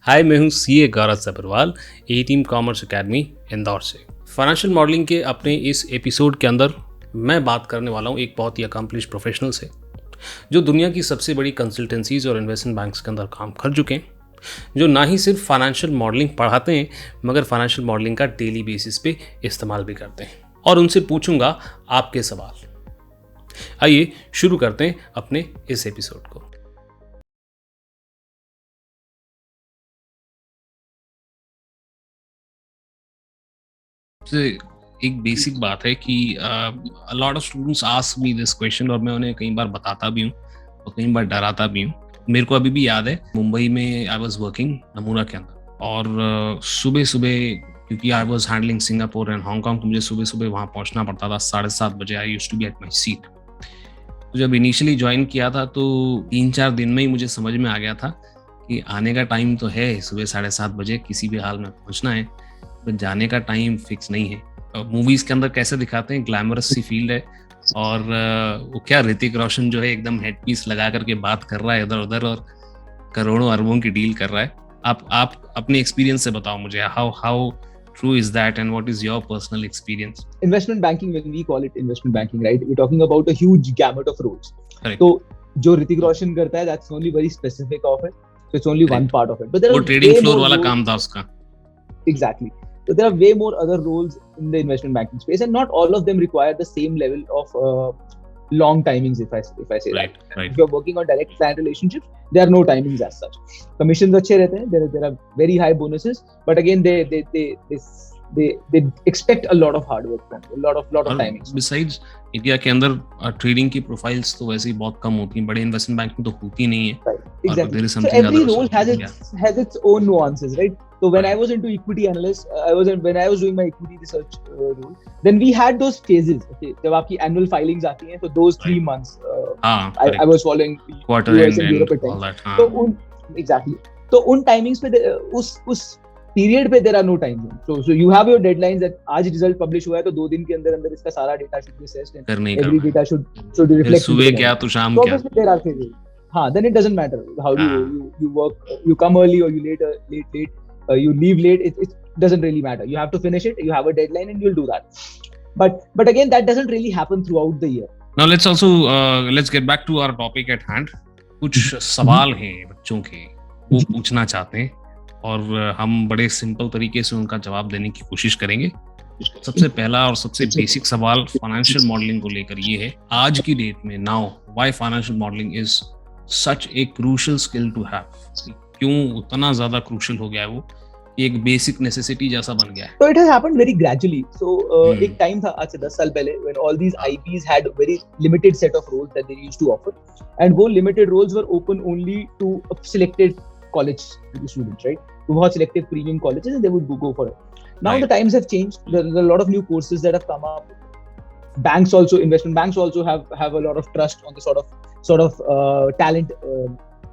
हाय, मैं हूँ सीए गौरव सब्रवाल, ए team commerce academy Indore से। फाइनेंशियल मॉडलिंग के अपने इस एपिसोड के अंदर मैं बात करने वाला हूँ एक बहुत ही अकम्पलिश प्रोफेशनल से, जो दुनिया की सबसे बड़ी कंसल्टेंसीज और इन्वेस्टमेंट बैंक्स के अंदर काम कर चुके हैं, जो ना ही सिर्फ फाइनेंशियल मॉडलिंग पढ़ाते हैं मगर फाइनेंशियल मॉडलिंग का डेली बेसिस पे इस्तेमाल भी करते हैं। और उनसे पूछूंगा आपके सवाल। आइए शुरू करते हैं अपने इस एपिसोड को। एक बेसिक बात है कि lot of students ask me this question और मैं उन्हें कई बार बताता भी हूँ और कई बार डराता भी हूँ। मेरे को अभी भी याद है, मुंबई में आई वाज वर्किंग नमूना के अंदर, और सुबह सुबह, क्योंकि I was handling Singapore and Hong Kong, तो मुझे सुबह सुबह वहाँ पहुँचना पड़ता था 7:30 बजे। I used to be at my seat. तो जब इनिशियली ज्वाइन किया था तो 3-4 दिन में ही मुझे समझ में आ गया था कि आने का टाइम तो है सुबह 7:30 बजे, किसी भी हाल में पहुँचना है, तो जाने का टाइम फिक्स नहीं है। मूवीज के अंदर कैसे दिखाते हैं, ग्लैमरस सी फील्ड है, और वो क्या ऋतिक रोशन जो है एकदम हेड पीस लगा करके बात कर रहा है इधर उधर और करोड़ों अरबों की डील कर रहा है। आप अपने एक्सपीरियंस से बताओ मुझे, how true is that and what is your personal experience? Investment banking, when we call it investment banking, right, we're talking about a huge gamut of roles. Correct. So जो ऋतिक रोशन करता है, that's only very specific of it, so it's only one part of it, but there वो are trading way floor more वाला roles. काम था उसका। Exactly. So there are way more other roles in the investment banking space, and not all of them require the same level of long timings, if I say Right, that. right. If you're working on direct client relationships, there are no timings as such. Commissions अच्छे रहते हैं, there are very high bonuses, but again they expect a lot of hard work from you, a lot of timings. Besides, India के अंदर trading की profiles तो वैसे ही बहुत कम होती हैं, बड़े इन्वेस्टमेंट बैंक में तो होती नहीं है। Right. Exactly. There is So something every other role also. has its own nuances, right? So when Right. I was into equity analyst, when I was doing my equity research role, then we had those phases. Okay, जब आपकी annual filings आती हैं, so those 3 months, I was following quarter US end and Europe and all times. that. So exactly. So उन timings पे उस period पे there are no time zones. So you have your deadlines that आज result publish हुआ है तो 2 दिन के अंदर इसका सारा data should be assessed and every data should reflect. सुबह क्या तो शाम क्या? Obviously there are phases. Then it doesn't matter how you work. You come early or you late. You leave late. It doesn't really matter. You have to finish it. You have a deadline and you'll do that. But again, that doesn't really happen throughout the year. Now let's get back to our topic at hand. कुछ सवाल हैं बच्चों के, वो पूछना चाहते हैं और हम बड़े सिंपल तरीके से उनका जवाब देने की कोशिश करेंगे। सबसे पहला और सबसे बेसिक सवाल फाइनेंशियल मॉडलिंग को लेकर ये है, आज की डेट में now why financial modelling is such a crucial skill to have? क्यों उतना ज्यादा क्रूशियल हो गया है वो, एक बेसिक नेसेसिटी जैसा बन गया है? So it has happened very gradually. So एक time था आज से 10 साल पहले when all these IPs had very limited set of roles that they used to offer, and वो limited roles were open only to a selected college students, right? To बहुत selective premium colleges and they would go for it. Now the times have changed. There are a lot of new courses that have come up. Banks also, investment banks also have a lot of trust on the sort of talent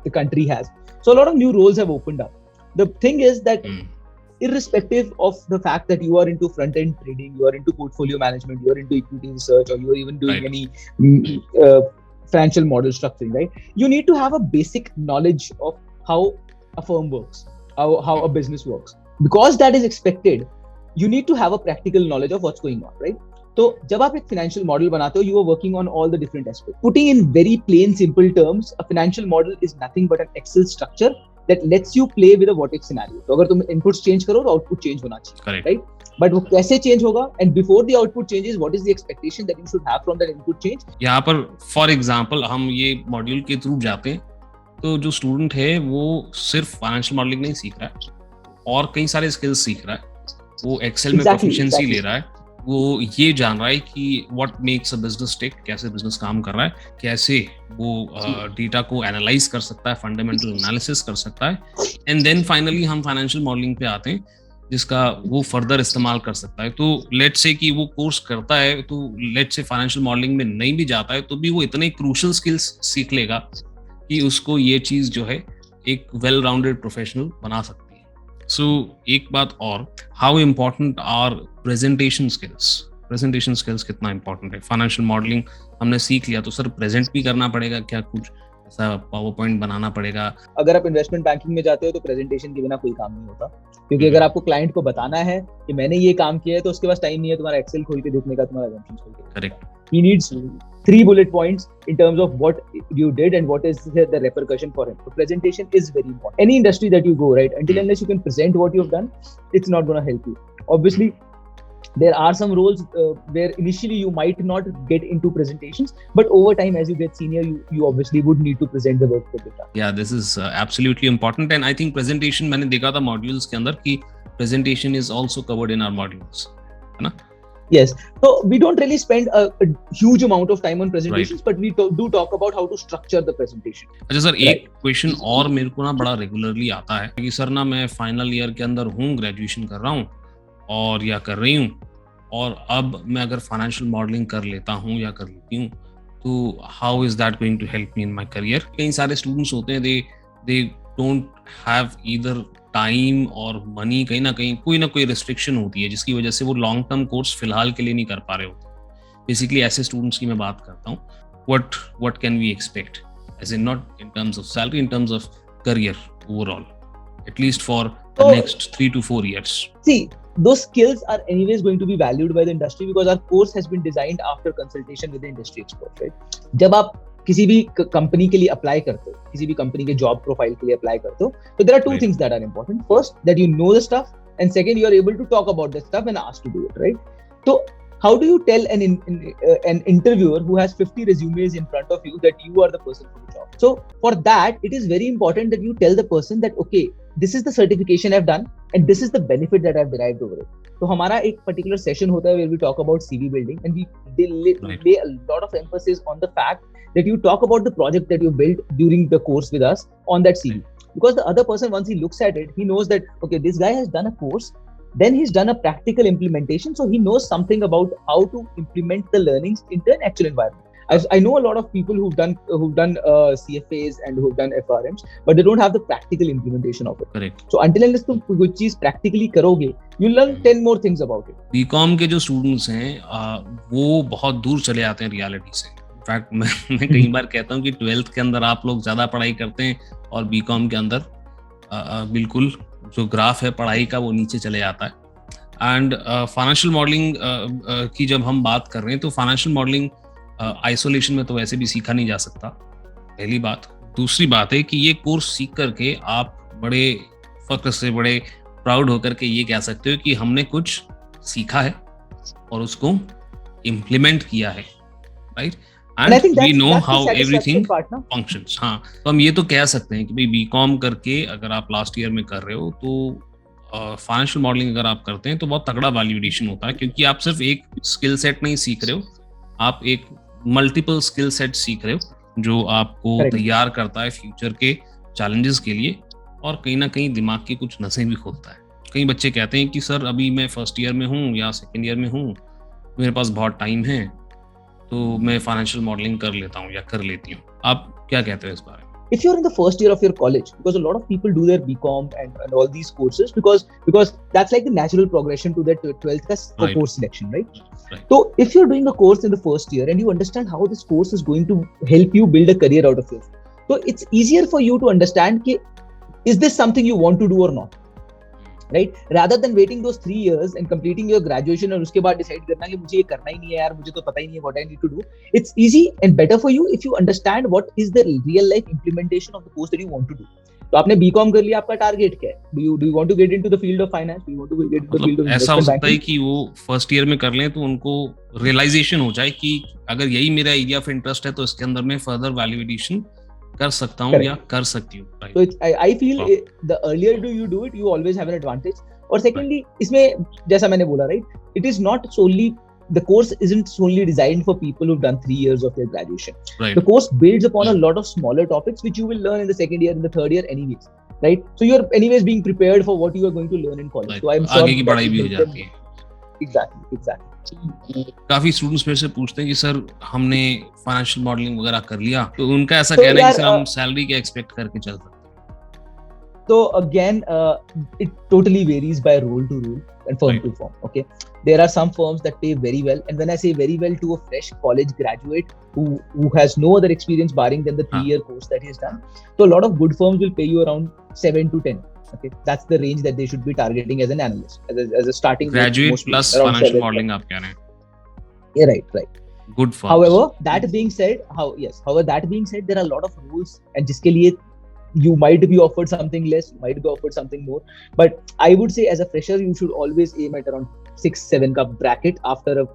the country has. So a lot of new roles have opened up. The thing is that irrespective of the fact that you are into front-end trading, you are into portfolio management, you are into equity research, or you are even doing any financial model structuring, right? You need to have a basic knowledge of how a firm works, how a business works. Because that is expected, you need to have a practical knowledge of what's going on, right? तो जब आप एक financial model बनाते हो, you are working on all the different aspects. Putting in very plain, simple terms, a financial model is nothing but an Excel structure that lets you play with a what if scenario. तो अगर तुम inputs change करो तो output change होना चाहिए, Correct. right? But वो कैसे change होगा, and before the output changes, what is the expectation that you should have from that input change? यहाँ पर for example हम ये मॉड्यूल के थ्रू जाते हैं, तो जो स्टूडेंट है वो सिर्फ फाइनेंशियल मॉडलिंग नहीं सीख रहा है और कई सारे स्किल्स सीख रहा है। वो एक्सेल में प्रोफिशिएंसी ले रहा है, वो ये जान रहा है कि व्हाट मेक्स अ बिजनेस टिक, कैसे बिजनेस काम कर रहा है, कैसे वो डेटा को एनालाइज कर सकता है, फंडामेंटल एनालिसिस कर सकता है, एंड देन फाइनली हम फाइनेंशियल मॉडलिंग पे आते हैं जिसका वो फर्दर इस्तेमाल कर सकता है। तो लेट्स से कि वो कोर्स करता है, तो लेट्स से फाइनेंशियल मॉडलिंग में नहीं भी जाता है तो भी वो इतने क्रूशियल स्किल्स सीख लेगा कि उसको ये चीज जो है एक वेल राउंडेड प्रोफेशनल बना सकती है। सो एक बात और, how important are presentation skills? Presentation skills कितना इंपॉर्टेंट है? फाइनेंशियल मॉडलिंग हमने सीख लिया तो सर प्रेजेंट भी करना पड़ेगा क्या कुछ? ऐसा पावर पॉइंट बनाना पड़ेगा। अगर आप इन्वेस्टमेंट बैंकिंग में जाते हो तो प्रेजेंटेशन के बिना कोई काम नहीं होता, क्योंकि अगर आपको क्लाइंट को बताना है कि मैंने ये काम किया है तो उसके पास टाइम नहीं है तुम्हारा एक्सेल खोल के देखने का, तुम्हारा assumptions खोल के। Correct. He needs 3 bullet points in terms of what you did and what is the repercussion for him. So presentation is very important. Any industry that you go, right, until unless you can present what you've done, it's not going to help you. Obviously, there are some roles where initially you might not get into presentations, but over time as you get senior, you obviously would need to present the work that you've done. Yeah, this is absolutely important, and I think presentation मैंने देखा था modules के अंदर कि presentation is also covered in our modules, है ना? Yes, so we don't really spend a huge amount of time on presentations, right. But we do talk about how to structure the presentation. अच्छा sir, एक question और मेरे को ना बड़ा regularly आता है कि सर ना मैं फाइनल ईयर के अंदर हूँ, ग्रेजुएशन कर रहा हूँ और या कर रही हूँ, और अब मैं अगर फाइनेंशियल मॉडलिंग कर लेता हूँ या कर लेती हूँ तो how is that going to help me in my career? कई सारे स्टूडेंट्स होते हैं, they don't have either time और मनी, कहीं ना कहीं कोई ना कोई रिस्ट्रिक्शन होती है जिसकी वजह से वो लॉन्ग टर्म कोर्स फिलहाल के लिए नहीं कर पा रहे होते। बेसिकली ऐसे स्टूडेंट्स की मैं बात करता हूँ। What can we expect, as in not in terms of salary, in terms of career overall, at least for the next 3 to 4 years? See, those skills are anyways going to be valued by the industry because our course has been designed after consultation with the industry experts, right? जब आप किसी भी company के लिए apply करते हो, किसी भी कंपनी के जॉब प्रोफाइल के लिए अप्लाई करते हो, तो there are two things that are important. First, that you know the stuff, and second, you are able to talk about the stuff and ask to do it, right? So how do you tell an interviewer who has 50 resumes in front of you that you are the person for the job? So for that, it is very important that you tell the person that, okay, this is the certification I've done and this is the benefit that I've derived over it. So हमारा एक particular session होता है where we talk about CV building, and we lay a lot of emphasis on the fact that you talk about the project that you built during the course with us on that CV. Because the other person, once he looks at it, he knows that, okay, this guy has done a course, then he's done a practical implementation, so he knows something about how to implement the learnings into an actual environment. I know a lot of people who've done CFAs and who've done FRMs, but they don't have the practical implementation of it. Correct. So until unless तुम कोई चीज practically करोगे, you'll learn 10 more things about it. BCom के जो students हैं वो बहुत दूर चले आते हैं रियलिटी से. इनफैक्ट मैं कई बार कहता हूँ कि 12th के अंदर आप लोग ज्यादा पढ़ाई करते हैं और बीकॉम के अंदर बिल्कुल जो ग्राफ है पढ़ाई का वो नीचे चले जाता है. एंड फाइनेंशियल मॉडलिंग की जब हम बात कर रहे हैं तो फाइनेंशियल मॉडलिंग आइसोलेशन में तो वैसे भी सीखा नहीं जा सकता, पहली बात. दूसरी बात है कि ये कोर्स सीख करके आप बड़े फख्र से, बड़े प्राउड होकर के ये कह सकते हो कि हमने कुछ सीखा है और उसको इम्प्लीमेंट किया है, right? And we know how everything functions. हाँ, तो हम ये तो कह सकते हैं कि भाई बीकॉम करके अगर आप लास्ट ईयर में कर रहे हो तो फाइनेंशियल मॉडलिंग अगर आप करते हैं तो बहुत तगड़ा वैल्यूएशन होता है, क्योंकि आप सिर्फ एक स्किल सेट नहीं सीख रहे हो, आप एक मल्टीपल स्किल सेट सीख रहे हो जो आपको तैयार करता है फ्यूचर के चैलेंजेस के लिए, और कहीं ना कहीं दिमाग की कुछ नसें भी खोलता है. कई बच्चे कहते हैं कि सर अभी मैं फर्स्ट ईयर में हूँ या सेकेंड ईयर में हूँ, मेरे पास बहुत टाइम है तो मैं फाइनेंशियल मॉडलिंग कर लेता हूँ या कर लेती हूँ. आप क्या कहते हैं इस बारे में? If you're in the first year of your college, because a lot of people do their BCom and all these courses because that's like the natural progression to their 12th ka course selection, right? So if you're doing a course in the first year and you understand how this course is going to help you build a career out of it, so it's easier for you to understand ki, is this something you want to do or not, right? Rather than waiting those 3 years and completing your graduation और उसके बाद decide करना कि मुझे ये करना ही नहीं है यार, मुझे तो पता ही नहीं है what I need to do. It's easy and better for you if you understand what is the real life implementation of the course that you want to do. तो आपने BCom कर लिया, आपका टारगेट क्या है? Do you want to get into the field of finance? Do you want to get into the field of investment banking? ऐसा हो सकता है कि वो फर्स्ट ईयर में कर लें तो उनको रियलाइजेशन हो जाए कि अगर यही मेरा एरिया ऑफ इंटरेस्ट है तो इसके अंदर मैं फर्दर वैल्यूएशन कर सकता हूँ या कर सकती हूँ. So I feel the earlier you do it, you always have an advantage. और secondly, इसमें जैसा मैंने बोला, right, it is not solely, the course isn't solely designed for people who've done 3 years of their graduation. Right. The course builds upon a lot of smaller topics which you will learn in the second year, in the third year anyways, right? So you're anyways being prepared for what you are going to learn in college. Right. So I'm sure आगे की पढ़ाई भी हो जाती है. Exactly. काफी students मेरे से पूछते हैं कि सर हमने फाइनेंशियल मॉडलिंग वगैरह कर लिया, तो उनका ऐसा कहना है कि सर हम सैलरी क्या एक्सपेक्ट करके चल सकते हैं? So again, it totally varies by role to role and firm Right. to firm. Okay, there are some firms that pay very well, and when I say very well to a fresh college graduate who has no other experience barring than the 3-year course that he has done, so a lot of good firms will pay you around 7 to 10. Okay, that's the range that they should be targeting as an analyst, as a starting rate, graduate mostly plus around financial 7. Modelling आप कह रहे हैं, Yeah, right. Good firms. However, that being said, there are a lot of rules, and जिसके लिए you might be offered something less, you might be offered something more. But I would say, as a fresher, you should always aim at around 6-7 ka bracket after a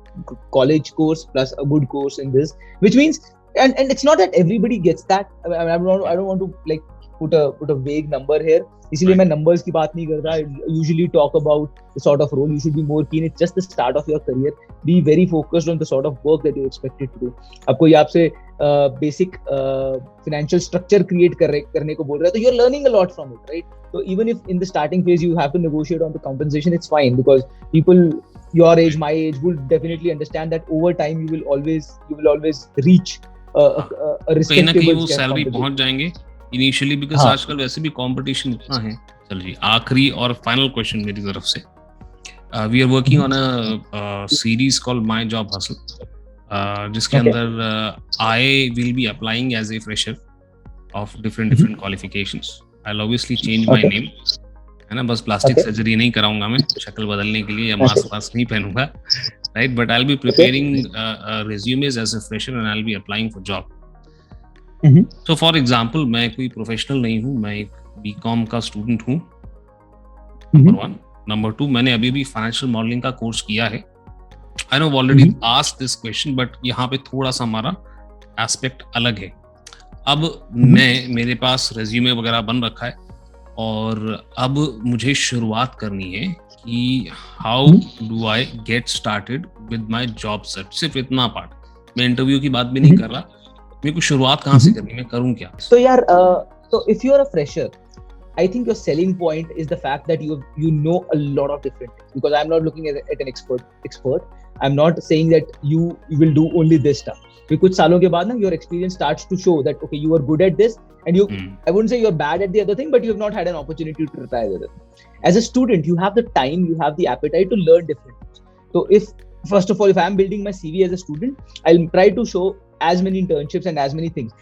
college course plus a good course in this, which means, and it's not that everybody gets that. I don't want to like put a vague number here. इसलिए मैं numbers की बात नहीं करता. I usually talk about the sort of role you should be more keen. It's just the start of your career. Be very focused on the sort of work that you're expected to do. अब कोई आपसे basic financial structure create करने को बोल रहा है, तो you're learning a lot from it, right? So even if in the starting phase you have to negotiate on the compensation, it's fine, because people your age, my age, will definitely understand that over time you will always reach a कहीं ना कहीं respectable वो salary compensation. पहुंच जाएंगे initially, because हाँ. आजकल वैसे भी कंपटीशन इतना है. चलिए आखिरी और फाइनल क्वेश्चन मेरी तरफ से. We are working on a series called my job hustle, जिसके Okay. अंदर I will be applying as a fresher of different qualifications. I will obviously change my Okay. Name, है ना. बस प्लास्टिक Okay. सर्जरी नहीं कराऊंगा मैं शक्ल बदलने के लिए, या Okay. मास्क नहीं पहनूंगा, right. But I will be preparing resumes as a fresher and I will be applying for job. Mhm. So for example, मैं कोई प्रोफेशनल नहीं हूँ, मैं एक बीकॉम का स्टूडेंट हूँ, नंबर Mhm. 1. नंबर 2, मैंने अभी भी फाइनेंशियल मॉडलिंग का कोर्स किया है. I know already asked this question, but यहाँ पे थोड़ा सा हमारा एस्पेक्ट अलग है. अब मेरे पास रेज्यूमे वगैरह बन रखा है, और अब मुझे शुरुआत करनी है कि how do I get started with my job search. सिर्फ इतना पार्ट, मैं इंटरव्यू की बात भी नहीं कर रहा, मेरे को शुरुआत कहाँ से करनी, मैं करूँ क्या? So यार, so if you're a fresher, I think your selling point is the fact that you know a lot of different things, because I'm not looking at an expert. I'm not saying that you will do only this stuff. फिर कुछ सालों के बाद ना your experience starts to show that okay, you are good at this, and I wouldn't say you're bad at the other thing, but you have not had an opportunity to try the other thing. As a student, you have the time, you have the appetite to learn different things. So first of all, if I'm building my CV as a student, I'll try to show as many internships and as many things.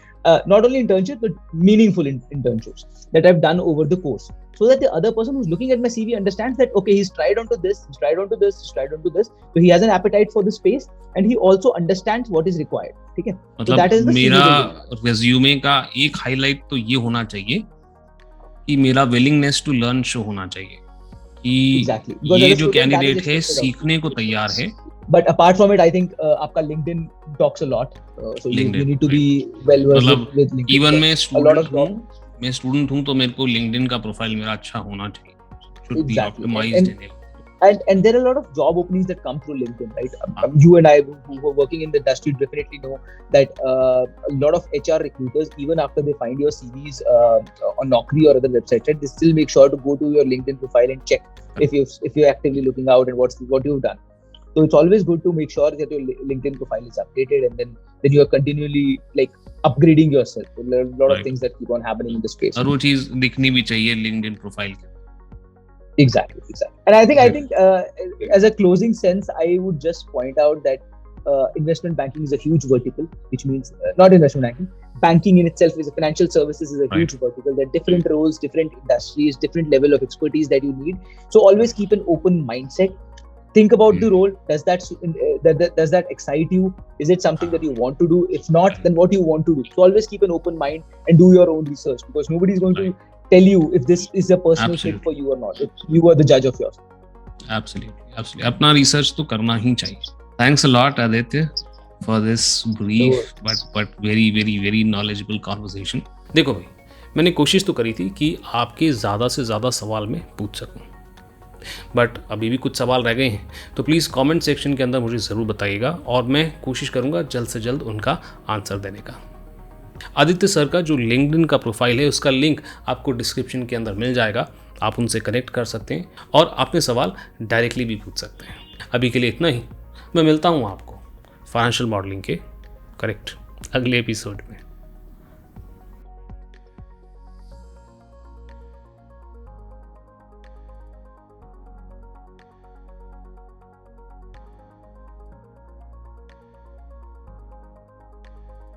Not only internships, but meaningful internships that I've done over the course, so that the other person who's looking at my CV understands that okay, he's tried onto this, he's tried onto this, he's tried onto this, so he has an appetite for the space, and he also understands what is required. ठीक है? So that is मतलब the मेरा CV resume का एक highlight तो ये होना चाहिए कि मेरा विलिंगनेस टू लर्न शो होना चाहिए, कि Exactly. Because ये as a जो student, that is कैंडिडेट है expected of you. सीखने को तैयार है. But apart from it, I think आपका LinkedIn talks a lot. So you LinkedIn, need to be well versed मतलब with LinkedIn. इवन So मैं a lot of student हूँ तो मेरे को लिंक्डइन का प्रोफाइल मेरा अच्छा होना चाहिए. Should be Exactly. optimized in it. And there are a lot of job openings that come through LinkedIn, right? You and I, who are working in the industry, definitely know that a lot of HR recruiters, even after they find your CVs on Naukri or other websites, right, they still make sure to go to your LinkedIn profile and check if you're actively looking out and what you've done. So it's always good to make sure that your LinkedIn profile is updated, and then you are continually like upgrading yourself. There are a lot of things that keep on happening in the space. और वो चीज दिखनी भी चाहिए LinkedIn profile के. Exactly. And I think as a closing sense, I would just point out that investment banking is a huge vertical, which means not investment banking. Banking in itself is financial services is a huge vertical. There are different roles, different industries, different level of expertise that you need. So always keep an open mindset. Think about the role. Does that excite you? Is it something that you want to do? If not, then what do you want to do? So always keep an open mind and do your own research, because nobody is going to tell you if this is a personal fit for you or not. You are the judge of yours. Absolutely. अपना research तो करना ही चाहिए. Thanks a lot, Aditya, for this brief but very knowledgeable conversation. देखो भाई, मैंने कोशिश तो करी थी कि आपके ज़्यादा से ज़्यादा सवाल मैं पूछ सकूं, बट अभी भी कुछ सवाल रह गए हैं, तो प्लीज़ कमेंट सेक्शन के अंदर मुझे ज़रूर बताइएगा, और मैं कोशिश करूंगा जल्द से जल्द उनका आंसर देने का. आदित्य सर का जो लिंक्डइन का प्रोफाइल है, उसका लिंक आपको डिस्क्रिप्शन के अंदर मिल जाएगा. आप उनसे कनेक्ट कर सकते हैं और अपने सवाल डायरेक्टली भी पूछ सकते हैं. अभी के लिए इतना ही. मैं मिलता हूँ आपको फाइनेंशियल मॉडलिंग के करेक्ट अगले एपिसोड में.